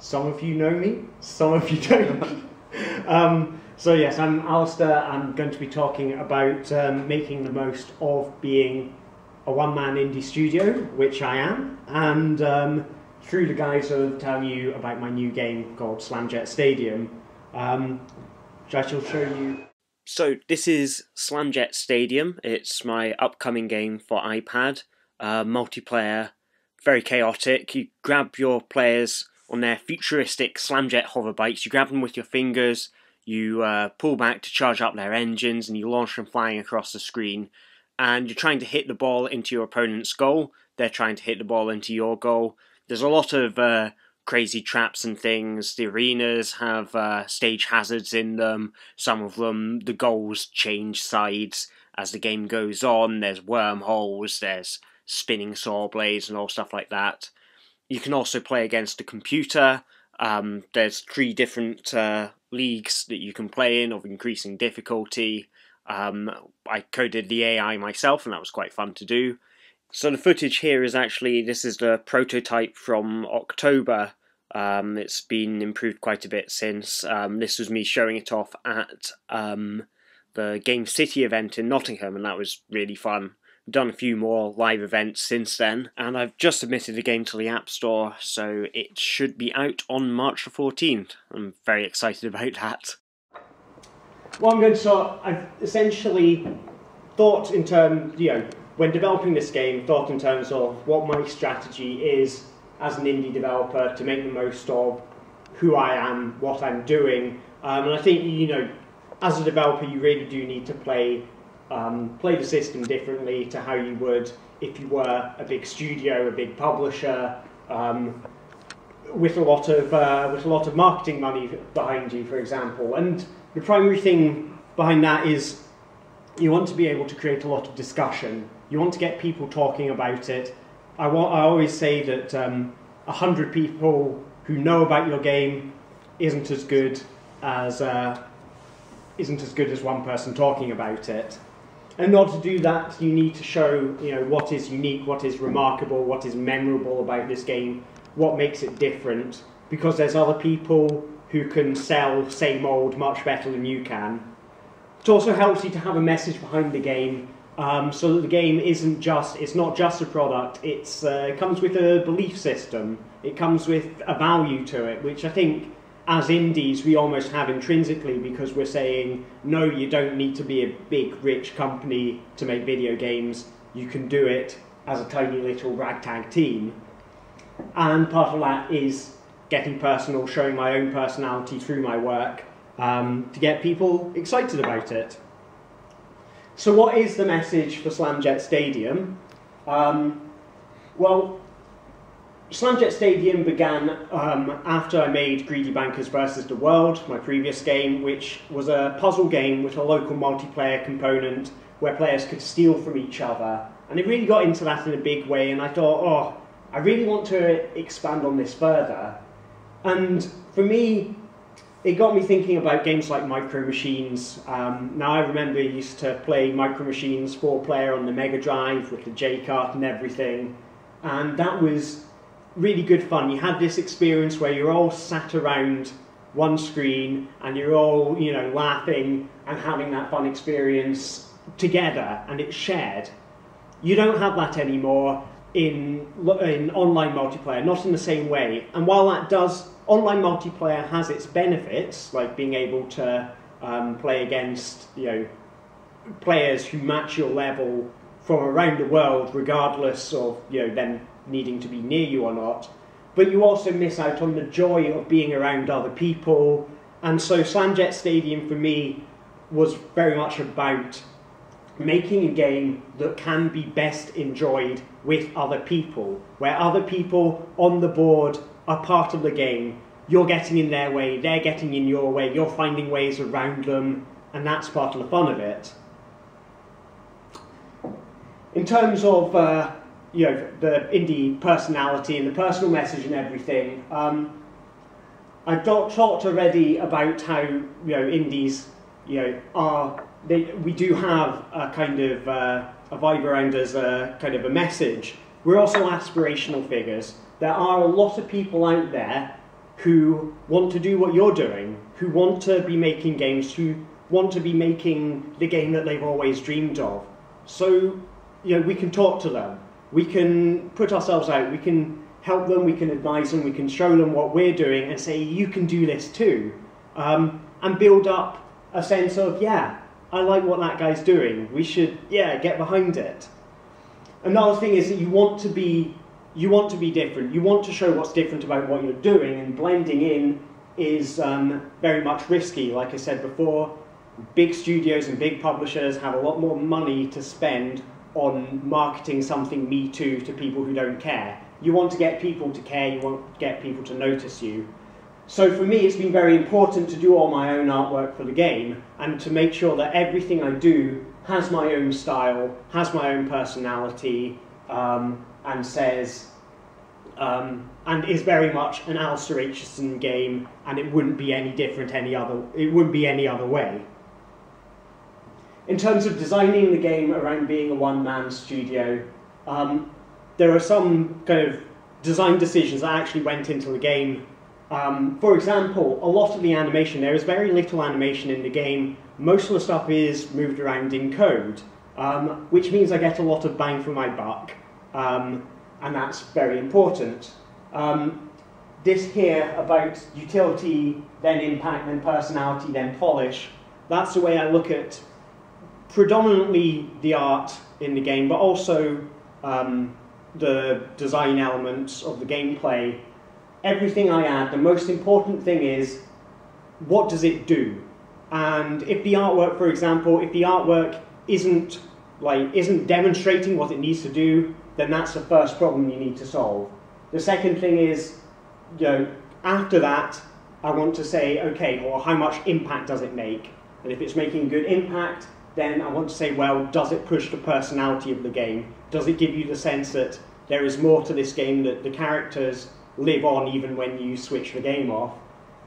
Some of you know me, some of you don't. So yes, I'm Alistair. I'm going to be talking about making the most of being a one-man indie studio, which I am, and through the guise of telling you about my new game called Slamjet Stadium, which I shall show you. So this is Slamjet Stadium. It's my upcoming game for iPad. Multiplayer, very chaotic. You grab your players on their futuristic Slamjet hover bikes, you grab them with your fingers, you pull back to charge up their engines, and you launch them flying across the screen. And you're trying to hit the ball into your opponent's goal, they're trying to hit the ball into your goal. There's a lot of crazy traps and things. The arenas have stage hazards in them. Some of them, the goals change sides as the game goes on. There's wormholes, there's spinning saw blades and all stuff like that. You can also play against a computer. There's 3 different leagues that you can play in of increasing difficulty. I coded the AI myself, and that was quite fun to do. So the footage here is actually, this is the prototype from October. It's been improved quite a bit since. This was me showing it off at the Game City event in Nottingham, and that was really fun. I've done a few more live events since then, and I've just submitted the game to the App Store, so it should be out on March the 14th. I'm very excited about that. Well, I'm going to start. I've essentially thought in terms, when developing this game, thought in terms of what my strategy is as an indie developer to make the most of who I am, what I'm doing, and I think as a developer, you really do need to play the system differently to how you would if you were a big studio, a big publisher, with a lot of marketing money behind you, for example. And the primary thing behind that is you want to be able to create a lot of discussion. You want to get people talking about it. I always say that 100 people who know about your game isn't as good as one person talking about it. And in order to do that, you need to show what is unique, what is remarkable, what is memorable about this game, what makes it different, because there's other people who can sell same old much better than you can. It also helps you to have a message behind the game, so that the game it's not just a product, it comes with a belief system, it comes with a value to it, which I think as indies we almost have intrinsically, because we're saying, no, you don't need to be a big rich company to make video games, you can do it as a tiny little ragtag team. And part of that is getting personal, showing my own personality through my work, to get people excited about it. So what is the message for Slamjet Stadium? Well, Slamjet Stadium began after I made Greedy Bankers vs. the World, my previous game, which was a puzzle game with a local multiplayer component where players could steal from each other. And it really got into that in a big way, and I thought, oh, I really want to expand on this further. And for me, it got me thinking about games like Micro Machines. Now I remember I used to play Micro Machines 4-player on the Mega Drive with the J-Cart and everything, and that was really good fun. You had this experience where you're all sat around one screen and you're all laughing and having that fun experience together, and it's shared. You don't have that anymore in online multiplayer, not in the same way. And while that online multiplayer has its benefits, like being able to play against players who match your level from around the world, regardless of them needing to be near you or not, but you also miss out on the joy of being around other people. And so Slamjet Stadium for me was very much about making a game that can be best enjoyed with other people, where other people on the board are part of the game. You're getting in their way, they're getting in your way, you're finding ways around them, and that's part of the fun of it. In terms of the indie personality and the personal message and everything, I've talked already about how indies we do have a kind of a vibe around us, a kind of a message. We're also aspirational figures. There are a lot of people out there who want to do what you're doing, who want to be making games, who want to be making the game that they've always dreamed of. So, we can talk to them, we can put ourselves out, we can help them, we can advise them, we can show them what we're doing and say, you can do this too. And build up a sense of, yeah, I like what that guy's doing, we should, get behind it. Another thing is that you want to be different, you want to show what's different about what you're doing, and blending in is very much risky. Like I said before, big studios and big publishers have a lot more money to spend on marketing something Me Too to people who don't care. You want to get people to care, you want to get people to notice you. So for me, it's been very important to do all my own artwork for the game, and to make sure that everything I do has my own style, has my own personality, and says, and is very much an Alistair Aitcheson game, and it wouldn't be any different it wouldn't be any other way. In terms of designing the game around being a one-man studio, there are some kind of design decisions that actually went into the game. For example, a lot of the animation, there is very little animation in the game. Most of the stuff is moved around in code, which means I get a lot of bang for my buck, and that's very important. This here about utility, then impact, then personality, then polish, that's the way I look at predominantly the art in the game, but also the design elements of the gameplay. Everything I add, the most important thing is, what does it do? And if the artwork, for example, if the artwork isn't demonstrating what it needs to do, then that's the first problem you need to solve. The second thing is, after that, I want to say, okay, well, how much impact does it make? And if it's making good impact, then I want to say, well, does it push the personality of the game? Does it give you the sense that there is more to this game, that the characters live on even when you switch the game off?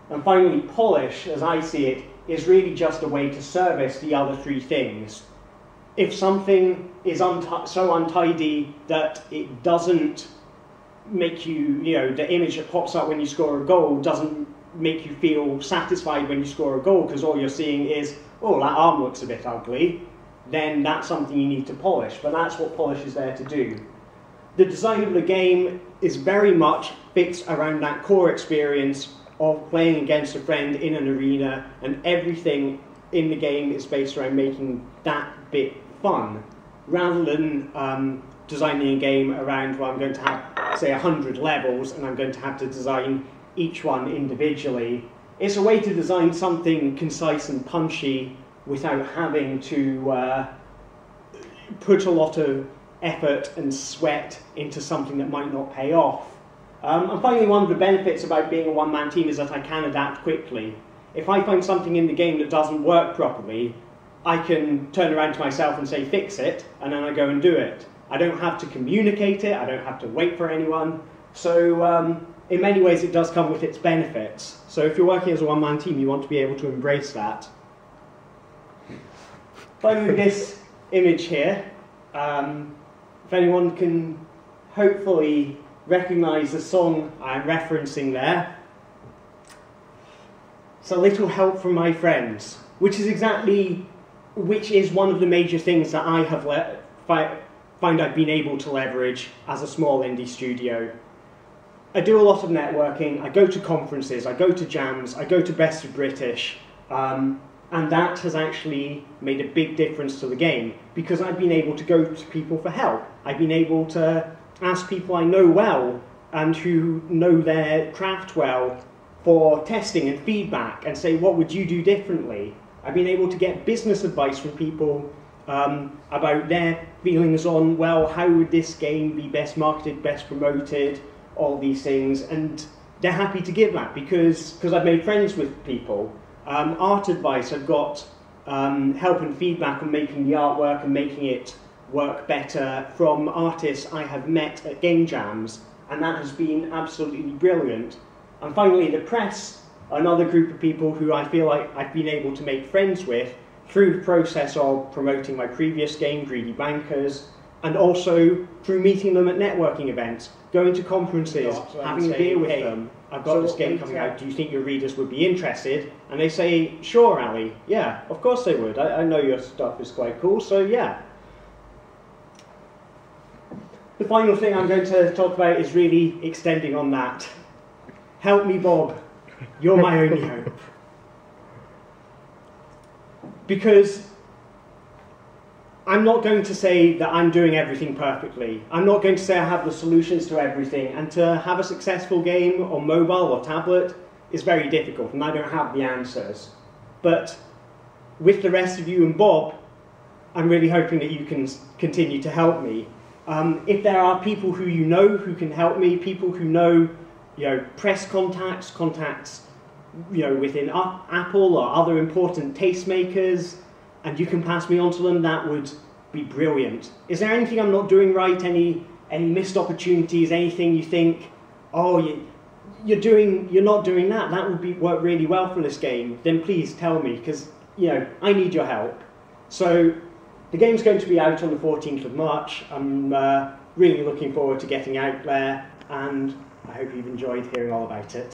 And finally, polish, as I see it, is really just a way to service the other three things. If something is so untidy that it doesn't make you, the image that pops up when you score a goal doesn't make you feel satisfied when you score a goal, because all you're seeing is, oh, that arm looks a bit ugly, then that's something you need to polish. But that's what polish is there to do. The design of the game is very much fixed around that core experience of playing against a friend in an arena, and everything in the game is based around making that bit fun, rather than designing a game around, well, I'm going to have, say, 100 levels, and I'm going to have to design each one individually. It's a way to design something concise and punchy without having to put a lot of effort and sweat into something that might not pay off. And finally, one of the benefits about being a one-man team is that I can adapt quickly. If I find something in the game that doesn't work properly, I can turn around to myself and say, fix it, and then I go and do it. I don't have to communicate it, I don't have to wait for anyone. So in many ways it does come with its benefits. So if you're working as a one-man team, you want to be able to embrace that. Finally, this image here, if anyone can hopefully recognise the song I'm referencing there, it's A Little Help from My Friends, which is one of the major things that I have find I've been able to leverage as a small indie studio. I do a lot of networking, I go to conferences, I go to jams, I go to Best of British, and that has actually made a big difference to the game, because I've been able to go to people for help. I've been able to ask people I know well and who know their craft well for testing and feedback, and say, what would you do differently? I've been able to get business advice from people about their feelings on, well, how would this game be best marketed, best promoted, all these things, and they're happy to give that because I've made friends with people. Art advice, I've got help and feedback on making the artwork and making it work better from artists I have met at game jams, and that has been absolutely brilliant. And finally, the press, another group of people who I feel like I've been able to make friends with through the process of promoting my previous game, Greedy Bankers, and also through meeting them at networking events, going to conferences, having a beer with them. I've got this game coming out, do you think your readers would be interested? And they say, sure, Ali, yeah, of course they would. I know your stuff is quite cool, so yeah. The final thing I'm going to talk about is really extending on that. Help me, Bob. You're my only hope. Because I'm not going to say that I'm doing everything perfectly. I'm not going to say I have the solutions to everything. And to have a successful game on mobile or tablet is very difficult, and I don't have the answers. But with the rest of you and Bob, I'm really hoping that you can continue to help me. If there are people who you know who can help me, people who know, press contacts within Apple or other important tastemakers, and you can pass me on to them, that would be brilliant. Is there anything I'm not doing right? Any missed opportunities? Anything you think, oh, you're not doing that? That would work really well for this game. Then please tell me, because I need your help. So the game's going to be out on the 14th of March. I'm really looking forward to getting out there, and I hope you've enjoyed hearing all about it.